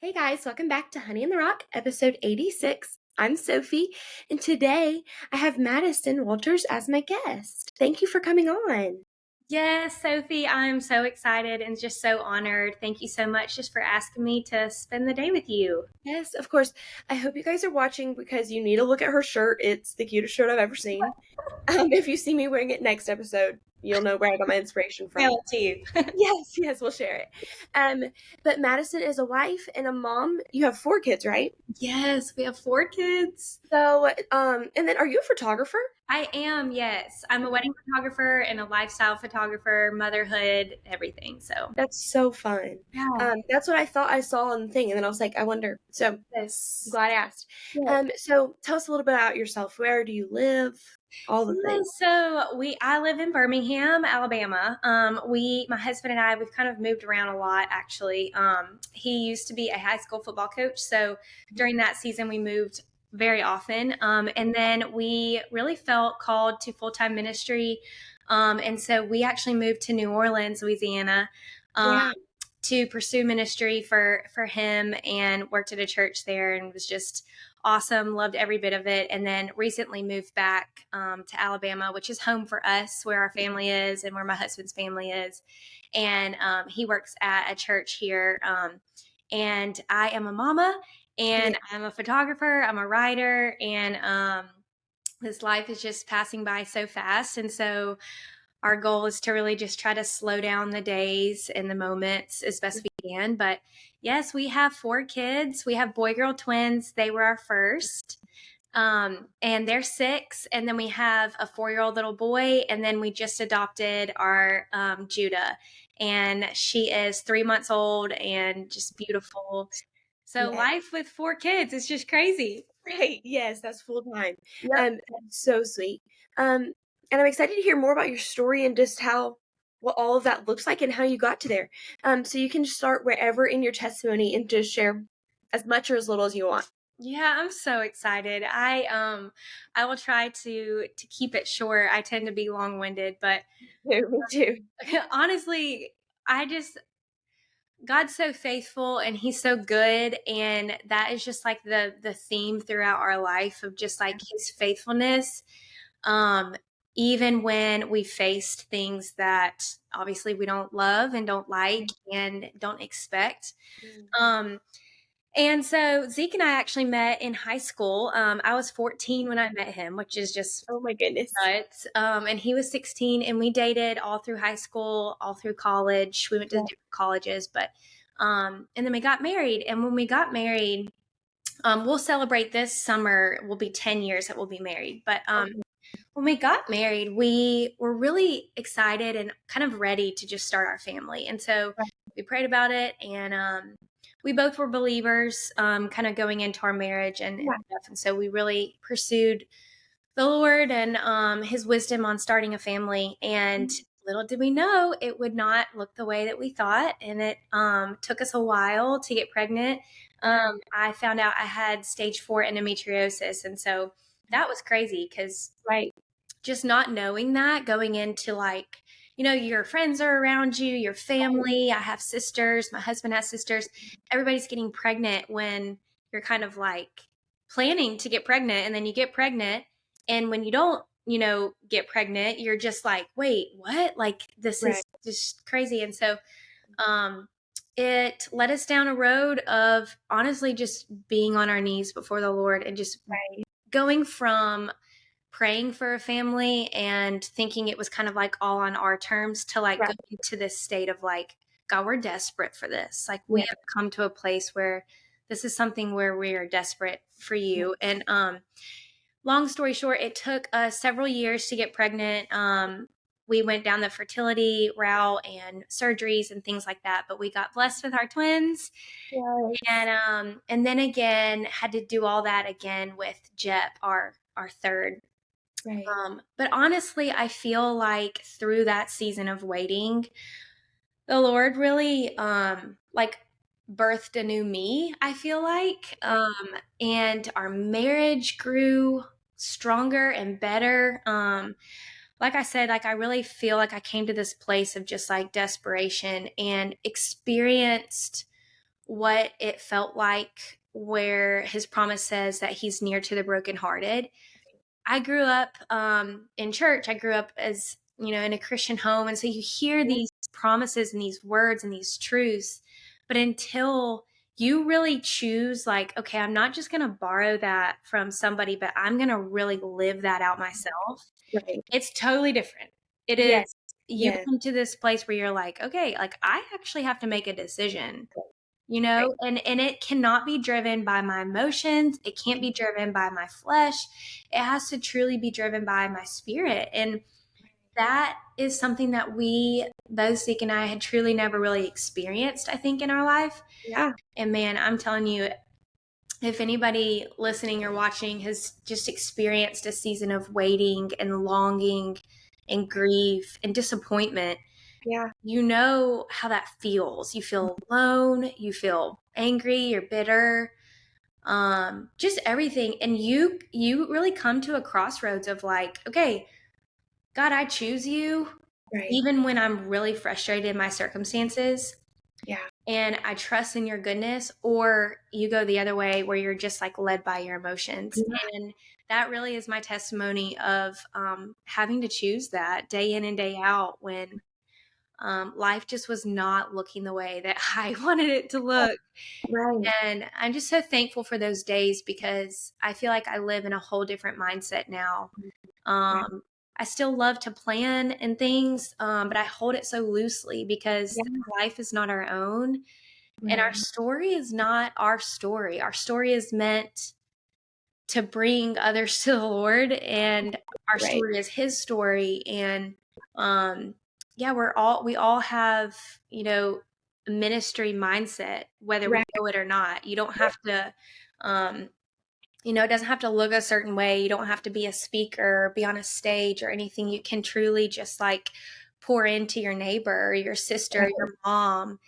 Hey guys, welcome back to Honey in the Rock, episode 86. I'm Sophie, and today I have Madison Walters as my guest. Thank you for coming on. Yes, Sophie, I'm so excited and just so honored. Thank you so much just for asking me to spend the day with you. Yes, of course. I hope you guys are watching because you need to look at her shirt. It's the cutest shirt I've ever seen. If you see me wearing it next episode, you'll know where I got my inspiration from. Mail it to you. Yes, we'll share it. Um, but Madison is a wife and a mom. You have 4 kids, right? Yes, we have 4 kids. So, and then are you a photographer? I am, yes. I'm a wedding photographer and a lifestyle photographer, motherhood, everything. So, That's so fun. yeah. That's what I thought I saw on the thing, and then I was like, I wonder. So I'm Yes. glad I asked. Yes. So tell us a little bit about yourself. Where do you live? All the Yeah, things. so I live in Birmingham, Alabama. My husband and I, we've kind of moved around a lot actually. He used to be a high school football coach, so during that season we moved very often. And then we really felt called to full-time ministry. And so we actually moved to New Orleans, Louisiana, um, Yeah. to pursue ministry for him, and worked at a church there, and was just awesome. Loved every bit of it. And then recently moved back to Alabama, which is home for us, where our family is and where my husband's family is. And he works at a church here. And I am a mama, Yeah. and I'm a photographer. I'm a writer, and this life is just passing by so fast. And so our goal is to really just try to slow down the days and the moments as best we can. But yes, we have 4 kids. We have boy girl twins. They were our first. And they're 6. And then we have a 4-year-old little boy. And then we just adopted our Judah. And she is 3 months old and just beautiful. So Yeah. life with 4 kids is just crazy. Right. Yes, that's full time. Yep. That's so sweet. And I'm excited to hear more about your story and just how what all of that looks like and how you got to there. So you can start wherever in your testimony and just share as much or as little as you want. Yeah, I'm so excited. I will try to keep it short. I tend to be long-winded, but Me too. honestly, I just God's so faithful and he's so good, and that is just like the theme throughout our life of just like his faithfulness. Um Even when we faced things that obviously we don't love and don't like and don't expect. Mm. Um and so Zeke and I actually met in high school. I was 14 when I met him, which is just Oh my goodness. nuts. And he was 16, and we dated all through high school, all through college. We went to different colleges, but and then we got married. And when we got married, we'll celebrate this summer. Will be 10 years that we'll be married. But when we got married, we were really excited and kind of ready to just start our family. And so we prayed about it, and we both were believers, kind of going into our marriage and stuff. And so we really pursued the Lord and his wisdom on starting a family. And little did we know it would not look the way that we thought. And it took us a while to get pregnant. I found out I had stage 4 endometriosis. And so that was crazy because Right. just not knowing that going into like, your friends are around you, your family. I have sisters, my husband has sisters. Everybody's getting pregnant when you're kind of like planning to get pregnant, and then you get pregnant. And when you don't, get pregnant, you're just like, wait, what? Like, this Right. is just crazy. And so, um, it led us down a road of honestly just being on our knees before the Lord and just Right. going from praying for a family and thinking it was kind of like all on our terms to like Right. going to this state of like, God, we're desperate for this. Like, we Yeah. have come to a place where this is something where we are desperate for you. And long story short, it took us several years to get pregnant. We went down the fertility route and surgeries and things like that, but we got blessed with our twins. Yes. And then again had to do all that again with Jep, our third. Right. But honestly, I feel like through that season of waiting, the Lord really like birthed a new me, I feel like. And our marriage grew stronger and better. Like I said, like I really feel like I came to this place of just like desperation and experienced what it felt like where his promise says that he's near to the brokenhearted. I grew up in church. I grew up as, in a Christian home. And so you hear Yeah. these promises and these words and these truths, but until you really choose, like, okay, I'm not just going to borrow that from somebody, but I'm going to really live that out myself. Right. It's totally different. It is, Yes. you Yes. come to this place where you're like, okay, like I actually have to make a decision, Right. and it cannot be driven by my emotions. It can't be driven by my flesh. It has to truly be driven by my spirit. And that is something that we, both Zeke and I, had truly never really experienced, I think, in our life. Yeah. And man, I'm telling you, if anybody listening or watching has just experienced a season of waiting and longing and grief and disappointment, Yeah. you know how that feels. You feel alone, you feel angry, you're bitter, just everything. And you really come to a crossroads of like, okay, God, I choose you Right. even when I'm really frustrated in my circumstances, Yeah. and I trust in your goodness. Or you go the other way where you're just like led by your emotions. Yeah. And that really is my testimony of having to choose that day in and day out when life just was not looking the way that I wanted it to look. Right. And I'm just so thankful for those days because I feel like I live in a whole different mindset now. Right. I still love to plan and things, but I hold it so loosely because Yeah. life is not our own. And our Right. story is not our story. Our story is meant to bring others to the Lord, and our Right. story is his story. And yeah, we all have, a ministry mindset, whether we Right. know it or not. You don't have to um it doesn't have to look a certain way. You don't have to be a speaker, be on a stage or anything. You can truly just like pour into your neighbor or your sister, Right. your mom,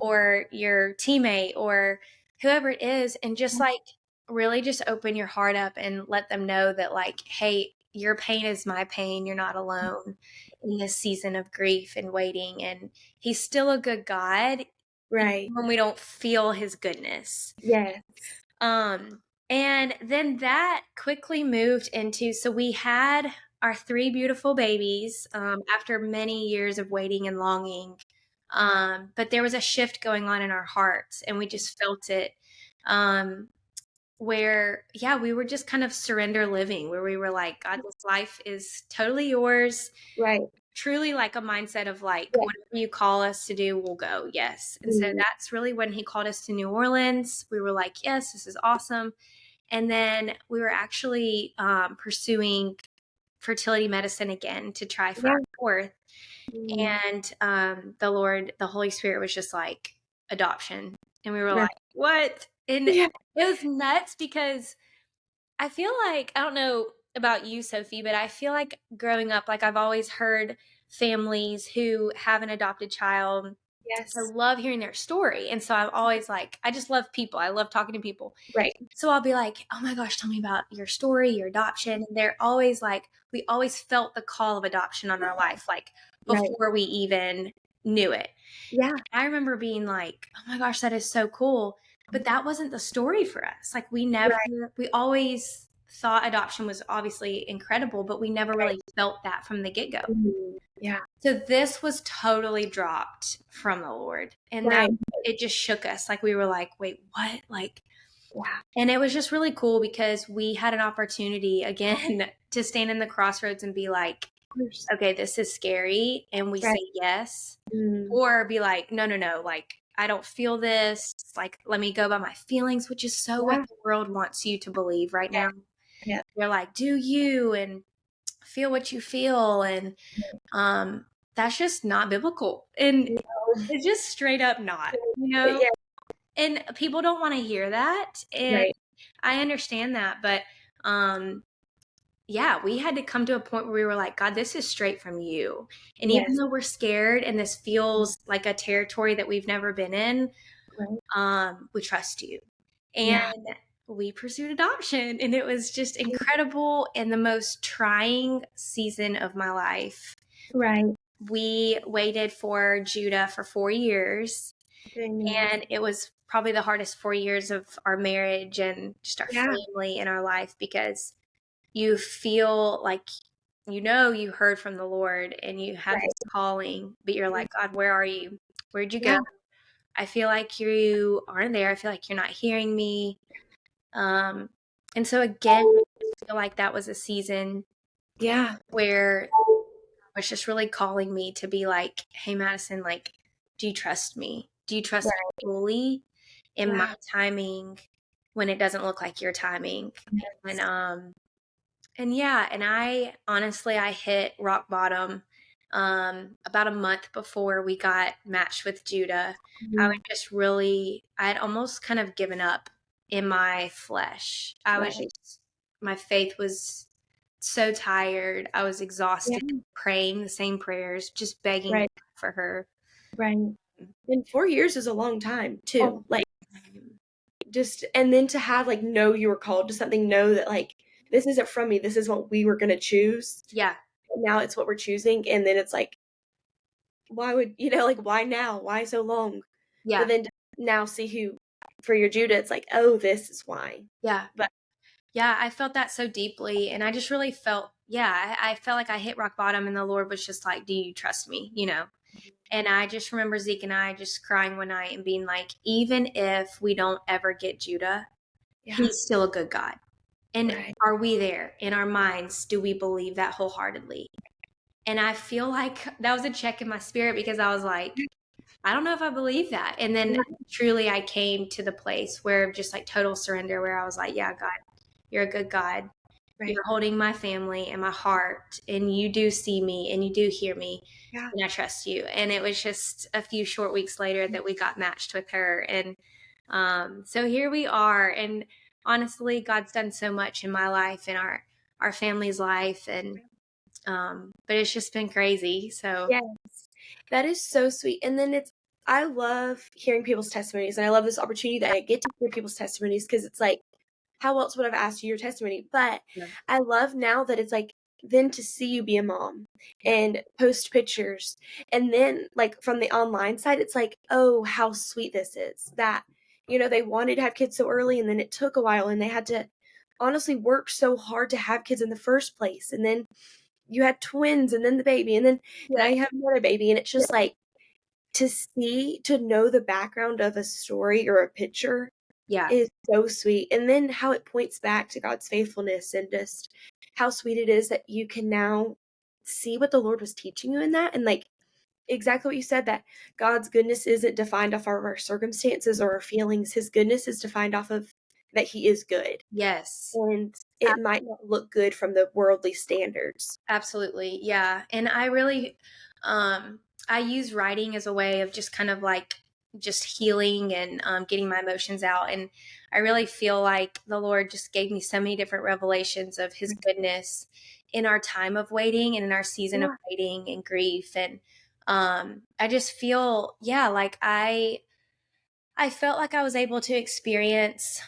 or your teammate or whoever it is, and just like really just open your heart up and let them know that, like, hey, your pain is my pain. You're not alone in this season of grief and waiting. And he's still a good God even Right. when we don't feel his goodness. Yes. um and then that quickly moved into, so we had our three beautiful babies after many years of waiting and longing. But there was a shift going on in our hearts, and we just felt it. Um, where, yeah, we were just kind of surrender living, where we were like, God, this life is totally yours. Right. Truly like a mindset of like, Yeah. whatever you call us to do, we'll go. Yes. And so Mm. that's really when he called us to New Orleans. We were like, yes, this is awesome. And then we were actually pursuing fertility medicine again to try for Yeah. our fourth. Mm. And the Holy Spirit was just like, adoption. And we were Right. like, what? And it Yeah. was nuts because I feel like, I don't know about you, Sophie, but I feel like growing up, like I've always heard families who have an adopted child. I Yes. love hearing their story. And so I'm always like, I just love people. I love talking to people. Right. So I'll be like, oh my gosh, tell me about your story, your adoption. And they're always like, we always felt the call of adoption on our life, like Right. before we even knew it. Yeah. I remember being like, oh my gosh, that is so cool. But that wasn't the story for us. Like Right. we always thought adoption was obviously incredible, but we never Right. really felt that from the get go. Mm. Yeah. So this was totally dropped from the Lord. And that Right. it just shook us. Like we were like, wait, what? Like, Yeah. and it was just really cool because we had an opportunity again to stand in the crossroads and be like, Of course. okay, this is scary. And we Right. say yes. Mm. Or be like, no, no, no, like, I don't feel this. Like, let me go by my feelings, which is so what Yeah. the world wants you to believe right Yeah. now. Yeah. They're like, do you and feel what you feel. And that's just not biblical. And No. it's just straight up not, Yeah. and people don't want to hear that. And Right. I understand that. But yeah, we had to come to a point where we were like, God, this is straight from you. And even Yes. though we're scared and this feels like a territory that we've never been in, Right. we trust you. Yeah. And we pursued adoption, and it was just incredible and the most trying season of my life. Right. We waited for Judah for 4 years, Goodness. and it was probably the hardest 4 years of our marriage and just our Yeah. family and our life, because you feel like, you heard from the Lord and you have Right. this calling, but you're like, God, where are you? Where'd you go? Yeah. I feel like you aren't there. I feel like you're not hearing me. And so again, I feel like that was a season Yeah. where was just really calling me to be like, hey, Madison, like, do you trust me? Do you trust Right. me fully in my Yeah. timing when it doesn't look like your timing? And and yeah, and I honestly I hit rock bottom about a month before we got matched with Judah. I was Mhm. just really, I had almost kind of given up in my flesh. I was Right. just, my faith was so tired. I was Yeah. exhausted, praying the same prayers, just begging Right. for her. Right. And 4 years is a long time Oh, too. Like, just, and then to have, like, know you were called to something, know that, like, this isn't from me. This is what we were gonna choose. yeah, And now it's what we're choosing. And then it's like, why would, like, why now? Why so long? But yeah, then to now see who for your Judah, it's like, oh, this is why. yeah. But Yeah, I felt that so deeply. And I just really felt, yeah, I felt like I hit rock bottom and the Lord was just like, do you trust me? And I just remember Zeke and I just crying one night and being like, even if we don't ever get Judah, yeah. he's still a good God. And Right. are we there in our minds? Do we believe that wholeheartedly? And I feel like that was a check in my spirit, because I was like, I don't know if I believe that. And then truly I came to the place where just like total surrender, where I was like, yeah, God, you're a good God. Right. You're holding my family and my heart, and you do see me and you do hear me, Yeah. and I trust you. And it was just a few short weeks later that we got matched with her. And so here we are. And honestly, God's done so much in my life and our family's life. And but it's just been crazy. So Yes. That is so sweet. And then I love hearing people's testimonies, and I love this opportunity that I get to hear people's testimonies, because it's like, how else would I've asked you your testimony? But yeah, I love now that it's like, then to see you be a mom yeah, and post pictures. And then, like, from the online side, it's like, oh, how sweet this is that, they wanted to have kids so early, and then it took a while, and they had to honestly work so hard to have kids in the first place. And then you had twins, and then the baby, and then now yeah, you have another baby. And it's just like, to know the background of a story or a picture yeah, is so sweet. And then how it points back to God's faithfulness, and just how sweet it is that you can now see what the Lord was teaching you in that. And, like, exactly what you said, that God's goodness isn't defined off of our circumstances or our feelings. His goodness is defined off of that He is good. yes. And it might not look good from the worldly standards. Absolutely. Yeah. And I really I use writing as a way of just kind of like just healing and getting my emotions out. And I really feel like the Lord just gave me so many different revelations of his goodness in our time of waiting and in our season of Yeah. waiting and grief. And I just feel, yeah, like I felt like I was able to experience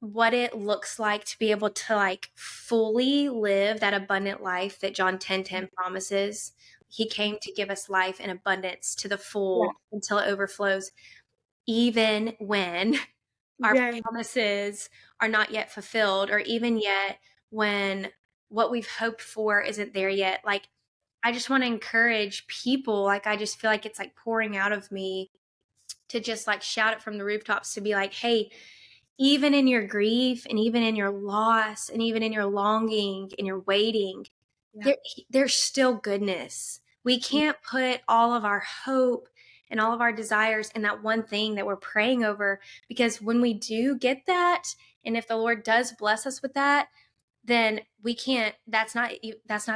what it looks like to be able to like fully live that abundant life that John 10:10 promises. He came to give us life in abundance to the Yeah. full until it overflows, even when our Yeah. promises are not yet fulfilled, or even yet when what we've hoped for isn't there yet. Like, I just want to encourage people. Like, I just feel like it's like pouring out of me to just like shout it from the rooftops, to be like, hey, even in your grief and even in your loss and even in your longing and your waiting, Yeah. there, there's still goodness. We can't put all of our hope and all of our desires in that one thing that we're praying over, because when we do get that, and if the Lord does bless us with that, then we can't, that's not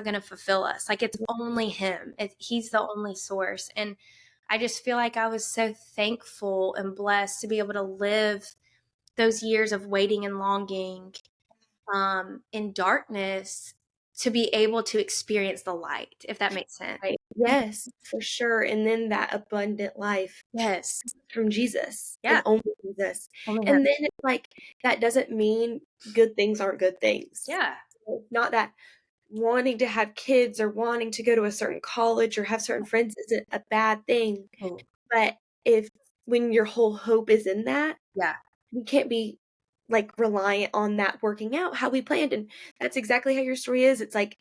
going to fulfill us. Like, it's only him. He's the only source. And I just feel like I was so thankful and blessed to be able to live those years of waiting and longing in darkness, to be able to experience the light, if that makes sense. Right. Yes, for sure. And then that abundant life Yes. from Jesus, and Yeah. only Jesus. Only him. And then it's like, that doesn't mean good things aren't good things. Yeah. It's not that wanting to have kids or wanting to go to a certain college or have certain friends isn't a bad thing. Oh, But if when your whole hope is in that, Yeah. we can't be, like, reliant on that working out how we planned, and that's exactly how your story is. It's like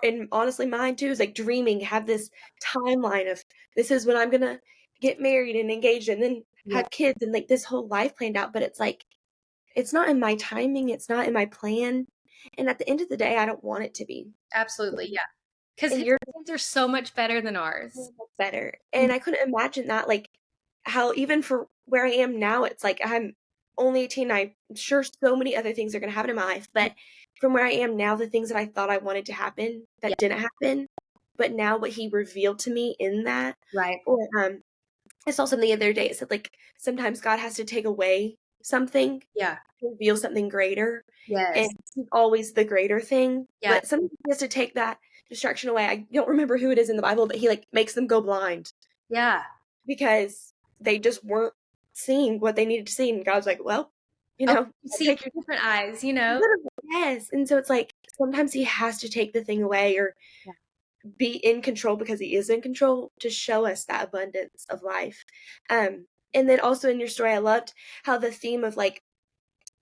and honestly, mine too is, like, dreaming, have this timeline of, "This is when I'm gonna get married and engaged and then Yeah. have kids," and, like, this whole life planned out, but it's like, it's not in my timing, it's not in my plan, and at the end of the day, I don't want it to be. Absolutely. Yeah. Because And his you're plans are so much better than so ours. much better, Mhm. and I couldn't imagine that, like, how even for where I am now, it's like I'm only 18, I'm sure so many other things are gonna happen in my life, but from where I am now, the things that I thought I wanted to happen Yeah. that didn't happen, but now what he revealed to me in that, Right. or, I saw something the other day, it said, like, sometimes God has to take away something Yeah. to reveal something greater, and Yes. he's always the greater thing, Yeah. but sometimes he has to take that distraction away. I don't remember who it is in the Bible, but he, like, makes them go blind Yeah. because they just weren't seeing what they needed to see, and God's like, "Well, Oh, you I'll see take your" with different eyes, you know? literally, yes, and so it's like, sometimes he has to take the thing away or Yeah. be in control because he is in control to show us that abundance of life, and then also in your story, I loved how the theme of, like,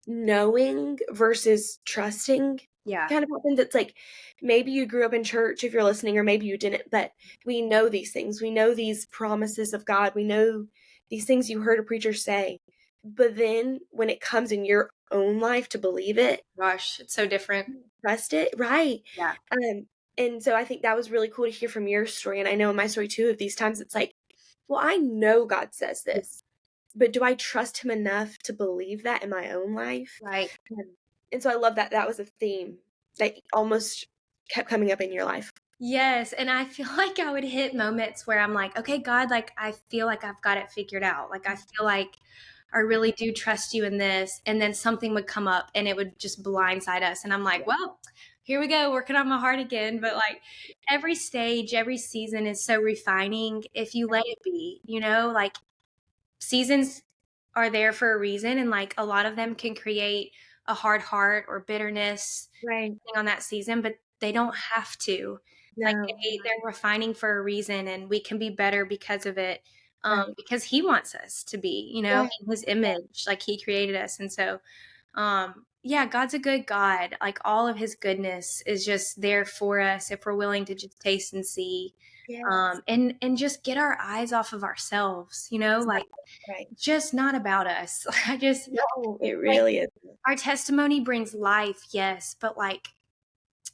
knowing versus trusting Yeah. kind of happens. It's like, maybe you grew up in church if you're listening, or maybe you didn't, but we know these things. We know these promises of God. We know these things you heard a preacher say. But then when it comes in your own life to believe it, Gosh, it's so different. trust it, right? Yeah. Um, and so I think that was really cool to hear from your story. And I know in my story too, of these times it's like, well, I know God says Yeah. this, but do I trust him enough to believe that in my own life? Right. And so I love that that was a theme that almost kept coming up in your life. Yes, and I feel like I would hit moments where I'm like, "Okay, God, like, I feel like I've got it figured out. Like, I feel like I really do trust you in this." And then something would come up and it would just blindside us. And I'm like, "Well, here we go, working on my heart again." But like every stage, every season is so refining if you let it be, you know? Like seasons are there for a reason, and like a lot of them can create a hard heart or bitterness Right. on that season, but they don't have to. Like No. they're refining for a reason, and we can be better because of it. Right. Because he wants us to be, you know, Yeah. in his image, like he created us. And so, yeah, God's a good God. Like all of his goodness is just there for us if we're willing to just taste and see, Yes. and just get our eyes off of ourselves, you know, like Right. just not about us. I just No, it like really is. our testimony brings life, yes, but like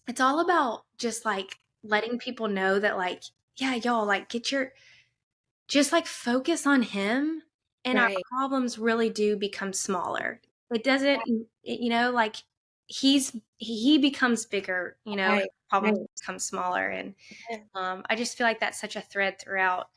it's all about just like letting people know that like, yeah, y'all like get your just like focus on him and our Right. problems really do become smaller. It doesn't you know, like he becomes bigger, you know, and Right. problems Right. become smaller. And Yeah. I just feel like that's such a thread throughout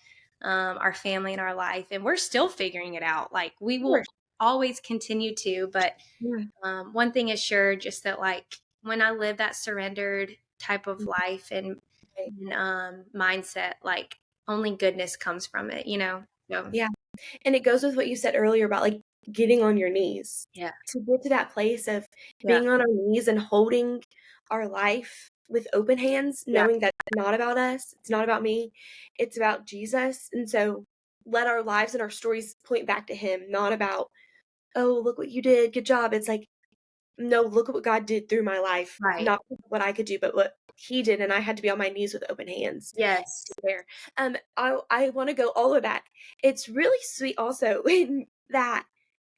our family and our life, and we're still figuring it out. Like we Of will course. always continue to, but Yeah. one thing is sure, just that like when I live that surrendered type of life Right. and mindset, like only goodness comes from it, you know? So Yeah. And it goes with what you said earlier about, like, getting on your knees. yeah, To get to that place of yeah, being on our knees and holding our life with open hands, yeah, knowing that it's not about us, it's not about me, it's about Jesus, and so let our lives and our stories point back to him, not about, "Oh, look what you did, good job." It's like, "No, look at what God did through my life, right. not what I could do, but what he did," and I had to be on my knees with open hands Yes. there. I wanna go all the way back. It's really sweet also in that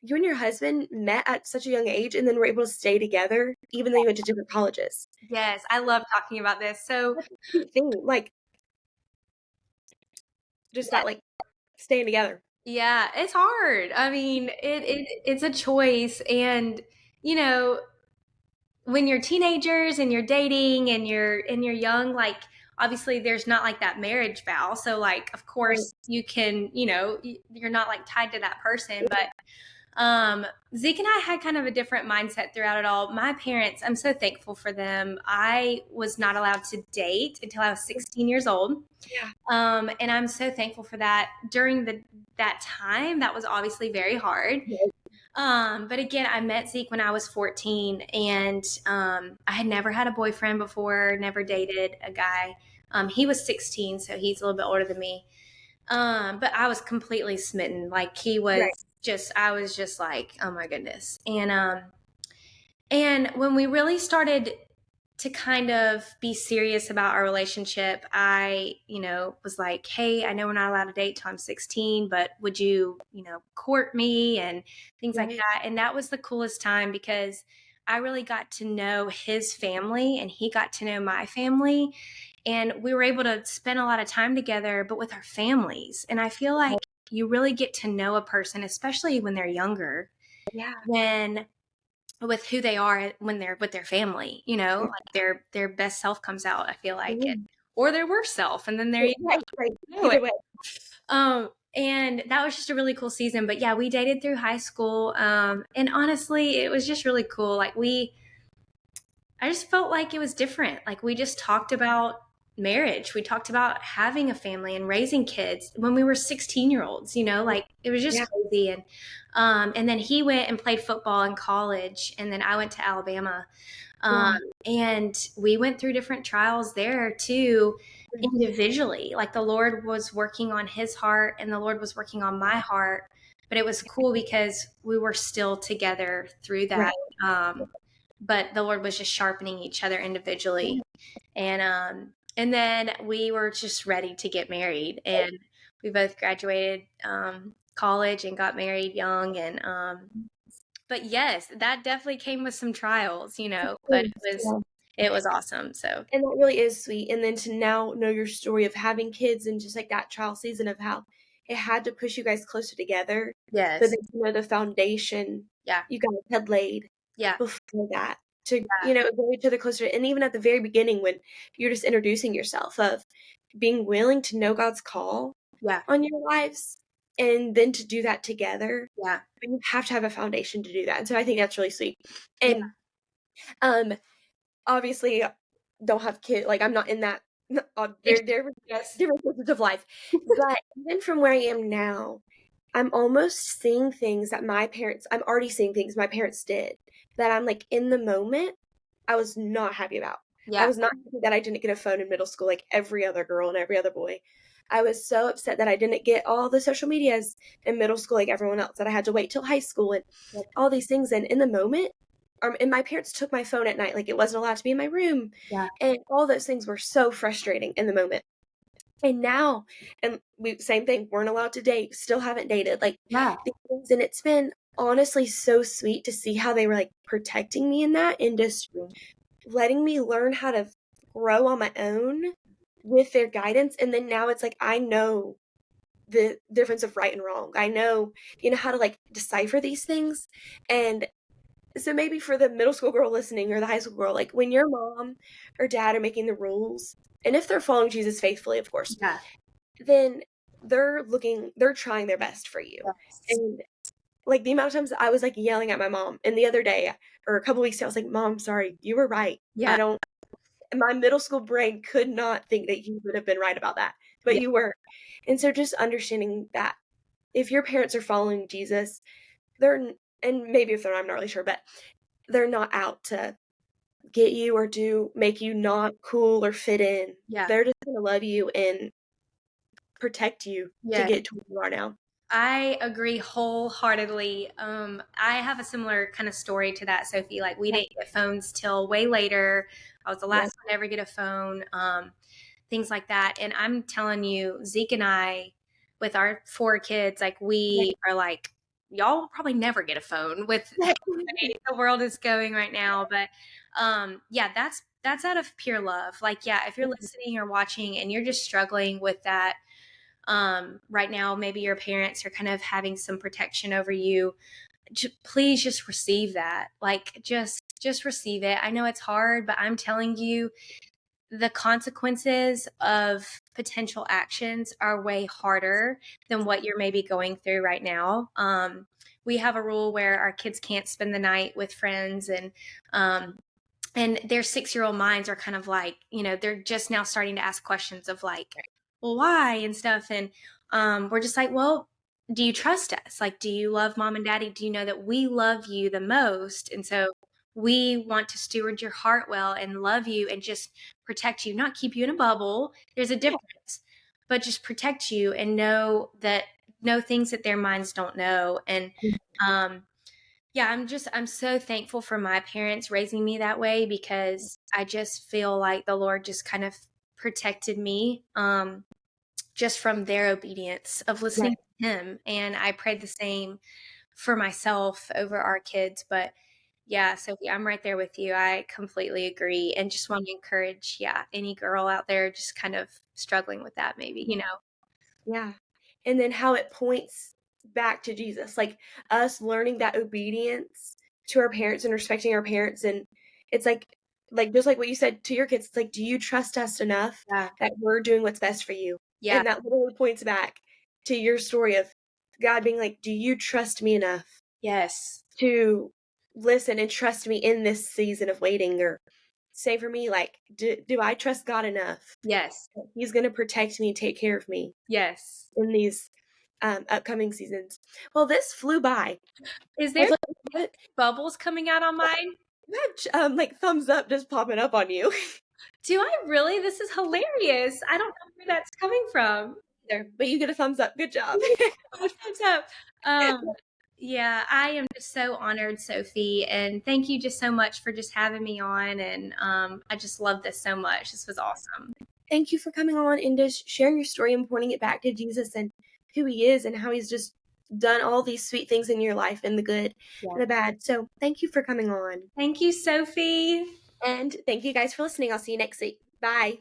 you and your husband met at such a young age and then were able to stay together even though you went to different colleges. Yes. I love talking about this. So That's a sweet thing, like, just yeah, that, like, staying together. yeah, it's hard. I mean, it's a choice, and you know, when you're teenagers and you're dating and you're young, like obviously there's not like that marriage vow, so like of Right. course you can, you know, you're not like tied to that person. But Zeke and I had kind of a different mindset throughout it all. My parents, I'm so thankful for them. I was not allowed to date until I was 16 years old. Yeah. And I'm so thankful for that. During that time, that was obviously very hard. Right. But again, I met Zeke when I was 14, and I had never had a boyfriend before, never dated a guy. He was 16, so he's a little bit older than me. But I was completely smitten. Like he was Right. just, I was just like, oh my goodness. And when we really started to kind of be serious about our relationship, I, was like, hey, I know we're not allowed to date till I'm 16, but would you, court me and things like Right. that. And that was the coolest time because I really got to know his family and he got to know my family. And we were able to spend a lot of time together, but with our families. And I feel like you really get to know a person, especially when they're younger, Yeah. when with who they are when they're with their family, like their best self comes out, I feel like it, Mhm. or their worst self, and then there you Right, right. know it. Either way. And that was just a really cool season. But yeah, we dated through high school, and honestly, it was just really cool. Like I just felt like it was different. Like we just talked about marriage. We talked about having a family and raising kids when we were 16-year-olds, like it was just Yeah. crazy. And then he went and played football in college, and then I went to Alabama. Um, Yeah. and we went through different trials there too, individually. Like the Lord was working on his heart and the Lord was working on my heart. But it was cool because we were still together through Right. that. But the Lord was just sharpening each other individually. And then we were just ready to get married. And we both graduated college and got married young. But yes, that definitely came with some trials, but Yeah. it was awesome. So And that really is sweet. And then to now know your story of having kids and just like that trial season of how it had to push you guys closer together, but yes. then to know the foundation Yeah. you guys had laid Yeah. before that to, Yeah. go each other closer. And even at the very beginning when you're just introducing yourself of being willing to know God's call Yeah. on your lives and then to do that together, Yeah. but you have to have a foundation to do that. And so I think that's really sweet. Yeah. And um obviously don't have kids. Like I'm not in that very Yes. different phases of life. But even from where I am now, I'm almost seeing things that I'm already seeing things my parents did that I'm like in the moment I was not happy about. I Yeah. was not happy that I didn't get a phone in middle school like every other girl and every other boy. I was so upset that I didn't get all the social medias in middle school like everyone else, that I had to wait till high school and all these things. And in the moment, and my parents took my phone at night, like it wasn't allowed to be in my room. Yeah. And all those things were so frustrating in the moment. And now, and we same thing, weren't allowed to date, still haven't dated, like Yeah. these things, and it's been honestly so sweet to see how they were like protecting me in that and just letting me learn how to grow on my own with their guidance. And then now it's like I know the difference of right and wrong. I know, how to like decipher these things. And so maybe for the middle school girl listening or the high school girl, like when your mom or dad are making the rules, and if they're following Jesus faithfully, of course, Yeah. then they're trying their best for you. Yes. And like the amount of times I was like yelling at my mom, and the other day or a couple weeks ago, I was like, Mom, sorry, you were right. Yeah. My middle school brain could not think that you would have been right about that, but Yeah. you were. And so just understanding that if your parents are following Jesus, and maybe if they're not, I'm not really sure, but they're not out to get you or do make you not cool or fit in. Yeah. They're just gonna love you and protect you to Yeah. get to where you are now. I agree wholeheartedly. I have a similar kind of story to that, Sophie. Like we Yeah, didn't get phones till way later. I was the yeah, last one to ever get a phone. Things like that. And I'm telling you, Zeke and I, with our 4 kids, like yeah. we are like, y'all will probably never get a phone with how the world is going right now. But yeah, that's out of pure love. Like, yeah, if you're listening or watching and you're just struggling with that, right now, maybe your parents are kind of having some protection over you. Please just receive that. Like, just receive it. I know it's hard, but I'm telling you, the consequences of potential actions are way harder than what you're maybe going through right now. We have a rule where our kids can't spend the night with friends, um, and their 6-year-old minds are kind of like, they're just now starting to ask questions of like, well, why and stuff. And we're just like, well, do you trust us? Like, do you love mom and daddy? Do you know that we love you the most? And so we want to steward your heart well and love you and just protect you, not keep you in a bubble. There's a Yeah. difference. but just protect you and know things that their minds don't know. And um yeah, I'm so thankful for my parents raising me that way, because I just feel like the Lord just kind of protected me, just from their obedience of listening Right. to him. And I prayed the same for myself over our kids. But yeah, Sophie, I'm right there with you. I completely agree. And just want to encourage, yeah, any girl out there just kind of struggling with that, maybe, you know. Yeah. And then how it points back to Jesus, like us learning that obedience to our parents and respecting our parents. And it's like just like what you said to your kids, it's like, do you trust us enough Yeah. that we're doing what's best for you? Yeah. And that literally points back to your story of God being like, do you trust me enough Yes. to listen and trust me in this season of waiting? Or say for me, like, do I trust God enough Yes. that He's going to protect me, take care of me Yes. in these upcoming seasons? Well, this flew by. Is I there feel like bubbles coming out on mine? you have like thumbs up just popping up on you Do I really? This is hilarious. I don't know where that's coming from. there, but you get a thumbs up. Good job. What's up? Yeah, I am just so honored, Sophie, and thank you just so much for just having me on. And I just love this so much. This was awesome. Thank you for coming on and just sharing your story and pointing it back to Jesus and who He is and how He's just done all these sweet things in your life, and the good Yeah. and the bad. So thank you for coming on. Thank you, Sophie. And thank you guys for listening. I'll see you next week. Bye.